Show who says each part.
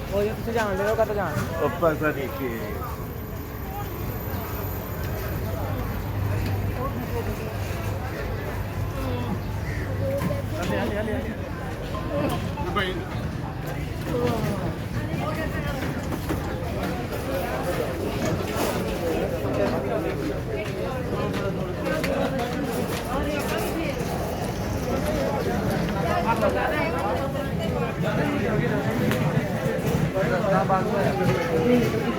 Speaker 1: ਉਹ ਜੇ ਤੁਸੀਂ ਜਾਣ ਲਿਓ ਕਦ ਜਾਣ
Speaker 2: ਉੱਪਰ ਦਾ ਦੇਖੇ ਭਾਈ
Speaker 1: ਰਸਤਾ ਬੰਦ ਹੋਇਆ